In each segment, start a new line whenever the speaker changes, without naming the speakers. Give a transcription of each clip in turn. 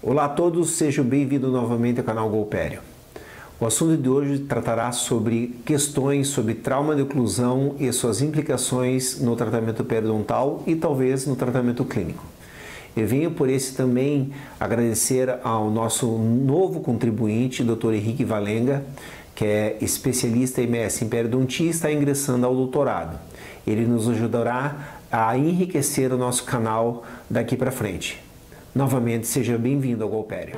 Olá a todos, sejam bem-vindos novamente ao canal Golpério. O assunto de hoje tratará sobre questões sobre trauma de oclusão e suas implicações no tratamento periodontal e talvez no tratamento clínico. Eu venho por esse também agradecer ao nosso novo contribuinte, Dr. Henrique Valenga, que é especialista em MS em periodontia e está ingressando ao doutorado. Ele nos ajudará a enriquecer o nosso canal daqui para frente. Novamente, seja bem-vindo ao Golpério.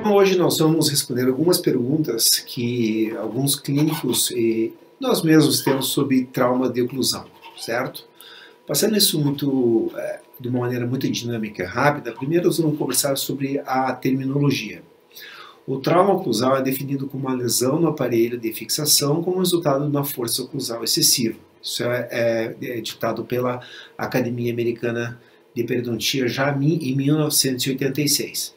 Hoje nós vamos responder algumas perguntas que alguns clínicos e nós mesmos temos sobre trauma de oclusão, certo? Passando isso de uma maneira muito dinâmica e rápida, primeiro nós vamos conversar sobre a terminologia. O trauma oclusal é definido como uma lesão no aparelho de fixação como resultado de uma força oclusal excessiva. Isso é ditado pela Academia Americana de Periodontia já em 1986.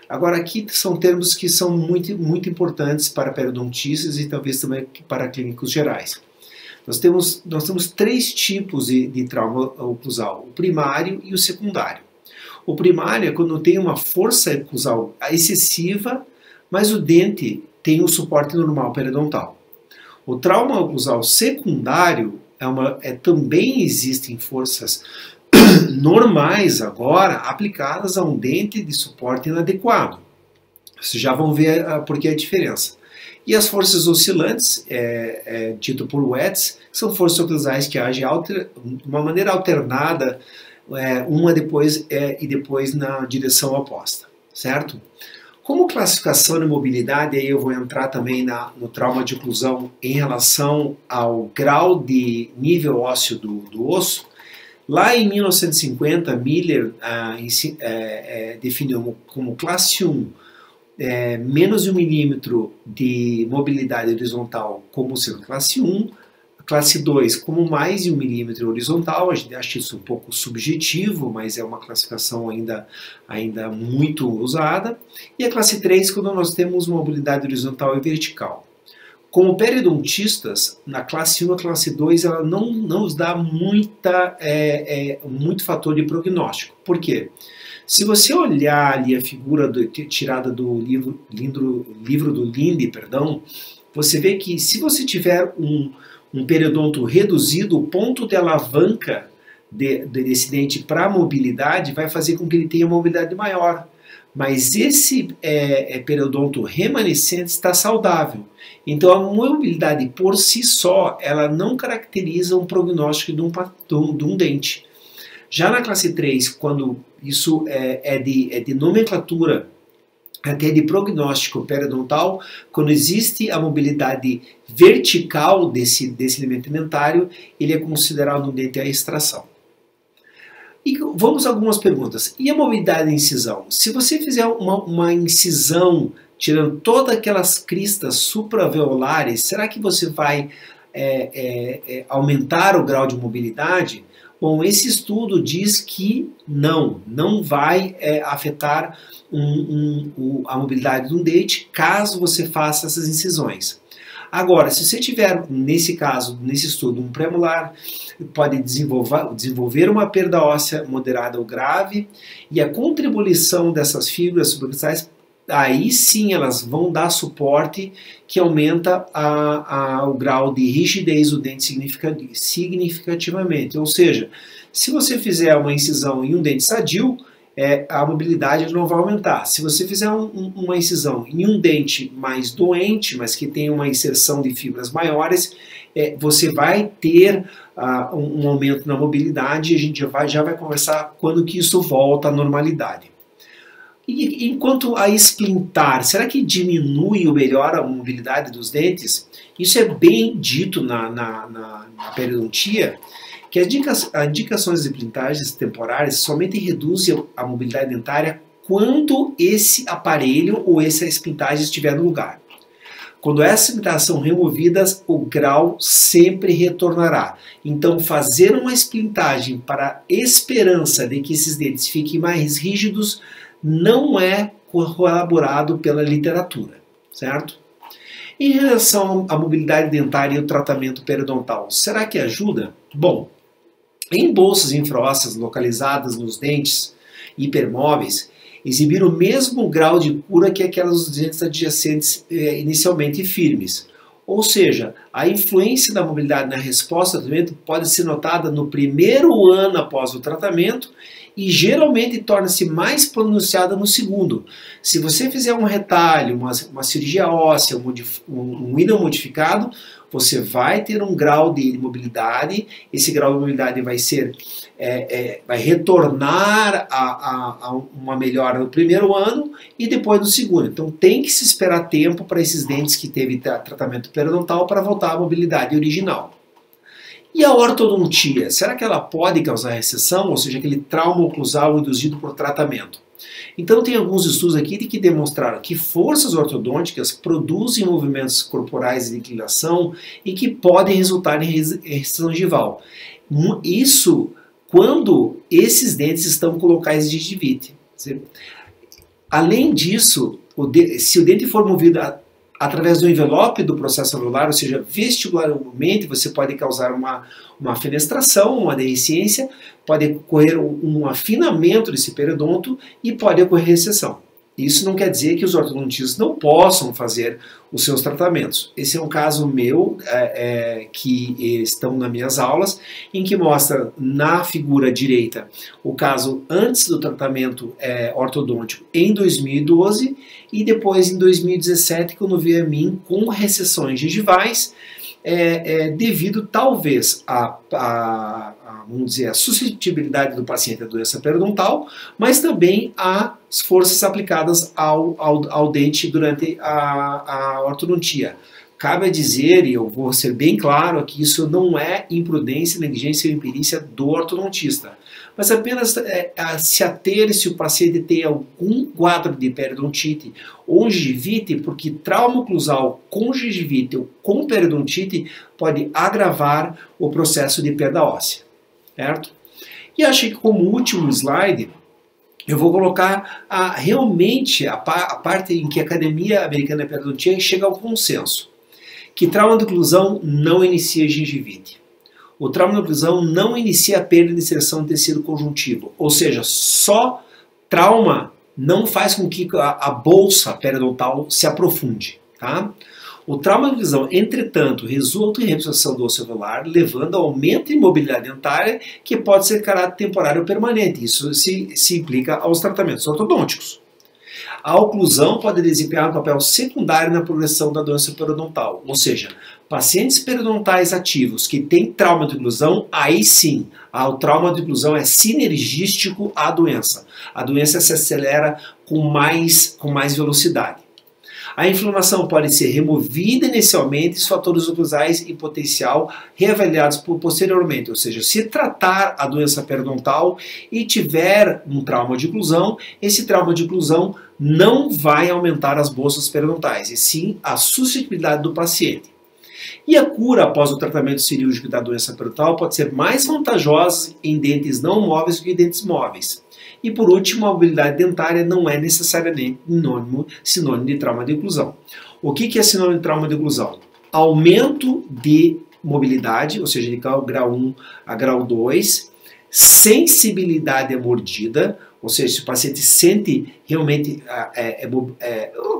Agora, aqui são termos que são muito importantes para periodontistas e talvez também para clínicos gerais. Nós temos três tipos de trauma oclusal, o primário e o secundário. O primário é quando tem uma força oclusal excessiva, mas o dente tem um suporte normal periodontal. O trauma oclusal secundário também existem forças normais agora aplicadas a um dente de suporte inadequado. Vocês já vão ver por que a diferença. E as forças oscilantes, dito por Wetz, são forças oclusais que agem de uma maneira alternada, uma depois e depois na direção oposta, certo? Como classificação de mobilidade, aí eu vou entrar também no trauma de oclusão em relação ao grau de nível ósseo do osso. Lá em 1950, Miller definiu como classe 1 menos de 1 milímetro de mobilidade horizontal como sendo classe 1, classe 2 como mais de 1 milímetro horizontal. A gente acha isso um pouco subjetivo, mas é uma classificação ainda muito usada, e a classe 3 quando nós temos mobilidade horizontal e vertical. Como periodontistas, na classe 1 e classe 2, ela não nos dá muito fator de prognóstico. Por quê? Se você olhar ali a figura tirada do livro do Linde, você vê que se você tiver um periodonto reduzido, o ponto de alavanca desse dente para a mobilidade vai fazer com que ele tenha uma mobilidade maior. Mas esse periodonto remanescente está saudável. Então a mobilidade por si só, ela não caracteriza um prognóstico de um dente. Já na classe 3, quando isso é de nomenclatura, até de prognóstico periodontal, quando existe a mobilidade vertical desse elemento dentário, ele é considerado um dente à extração. E vamos a algumas perguntas. E a mobilidade da incisão? Se você fizer uma incisão tirando todas aquelas cristas supraveolares, será que você vai aumentar o grau de mobilidade? Bom, esse estudo diz que não vai afetar a mobilidade de um dente caso você faça essas incisões. Agora, se você tiver, nesse estudo, um premolar, pode desenvolver uma perda óssea moderada ou grave, e a contribuição dessas fibras supraocclusais, aí sim elas vão dar suporte que aumenta o grau de rigidez do dente significativamente. Ou seja, se você fizer uma incisão em um dente sadio, a mobilidade não vai aumentar. Se você fizer uma incisão em um dente mais doente, mas que tem uma inserção de fibras maiores, você vai ter um aumento na mobilidade, e a gente já vai conversar quando que isso volta à normalidade. E enquanto a splintar, será que diminui ou melhora a mobilidade dos dentes? Isso é bem dito na periodontia, que as indicações de splintagens temporárias somente reduzem a mobilidade dentária quando esse aparelho ou essa splintagem estiver no lugar. Quando essas splintagens são removidas, o grau sempre retornará. Então, fazer uma splintagem para a esperança de que esses dentes fiquem mais rígidos não é corroborado pela literatura, certo? Em relação à mobilidade dentária e o tratamento periodontal, será que ajuda? Bom, em bolsas infraósseas localizadas nos dentes hipermóveis, exibiram o mesmo grau de cura que aquelas dos dentes adjacentes inicialmente firmes. Ou seja, a influência da mobilidade na resposta ao tratamento pode ser notada no primeiro ano após o tratamento e geralmente torna-se mais pronunciada no segundo. Se você fizer um retalho, uma cirurgia óssea, um ídolo modificado, você vai ter um grau de mobilidade, esse grau de mobilidade vai ser, vai retornar a uma melhora no primeiro ano e depois no segundo. Então tem que se esperar tempo para esses dentes que teve tratamento periodontal para voltar à mobilidade original. E a ortodontia, será que ela pode causar recessão, ou seja, aquele trauma oclusal induzido por tratamento? Então tem alguns estudos aqui que demonstraram que forças ortodônticas produzem movimentos corporais de inclinação e que podem resultar em recessão gengival. Isso quando esses dentes estão com locais de gengivite. Além disso, se o dente for movido através do envelope do processo alveolar, ou seja, vestibularmente, você pode causar uma fenestração, uma dehiscência, pode ocorrer um afinamento desse periodonto e pode ocorrer recessão. Isso não quer dizer que os ortodontistas não possam fazer os seus tratamentos. Esse é um caso meu, que estão nas minhas aulas, em que mostra na figura direita o caso antes do tratamento ortodôntico em 2012 e depois em 2017, quando veio a mim com recessões gengivais, devido talvez vamos dizer, a suscetibilidade do paciente à doença periodontal, mas também às forças aplicadas ao dente durante a ortodontia. Cabe dizer, e eu vou ser bem claro, que isso não é imprudência, negligência ou imperícia do ortodontista, mas apenas se ater se o paciente tem algum quadro de periodontite ou gengivite, porque trauma oclusal com gengivite ou com periodontite pode agravar o processo de perda óssea, certo? E acho que como último slide, eu vou colocar realmente a parte em que a Academia Americana de Periodontia chega ao consenso, que trauma de oclusão não inicia gengivite. O trauma de oclusão não inicia a perda de inserção de tecido conjuntivo, ou seja, só trauma não faz com que a bolsa periodontal se aprofunde, tá? O trauma de oclusão, entretanto, resulta em reabsorção do osso alveolar, levando ao aumento de mobilidade dentária, que pode ser de caráter temporário ou permanente. Isso se implica aos tratamentos ortodônticos. A oclusão pode desempenhar um papel secundário na progressão da doença periodontal, ou seja, pacientes periodontais ativos que têm trauma de oclusão, aí sim, o trauma de oclusão é sinergístico à doença. A doença se acelera com mais velocidade. A inflamação pode ser removida inicialmente e os fatores oclusais em potencial reavaliados posteriormente, ou seja, se tratar a doença periodontal e tiver um trauma de oclusão, esse trauma de oclusão não vai aumentar as bolsas periodontais, e sim a suscetibilidade do paciente. E a cura após o tratamento cirúrgico da doença periodontal pode ser mais vantajosa em dentes não móveis do que em dentes móveis. E por último, a mobilidade dentária não é necessariamente sinônimo de trauma de oclusão. O que é sinônimo de trauma de oclusão? Aumento de mobilidade, ou seja, de grau 1 a grau 2, sensibilidade à mordida, ou seja, se o paciente sente realmente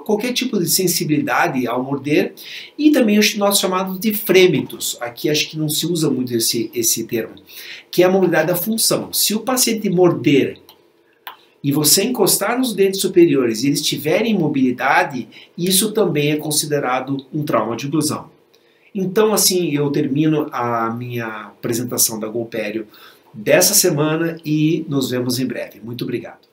qualquer tipo de sensibilidade ao morder, e também os nossos chamados de frêmitos, aqui acho que não se usa muito esse termo, que é a mobilidade da função. Se o paciente morder e você encostar nos dentes superiores e eles tiverem mobilidade, isso também é considerado um trauma de oclusão. Então, assim, eu termino a minha apresentação da Golpério dessa semana e nos vemos em breve. Muito obrigado.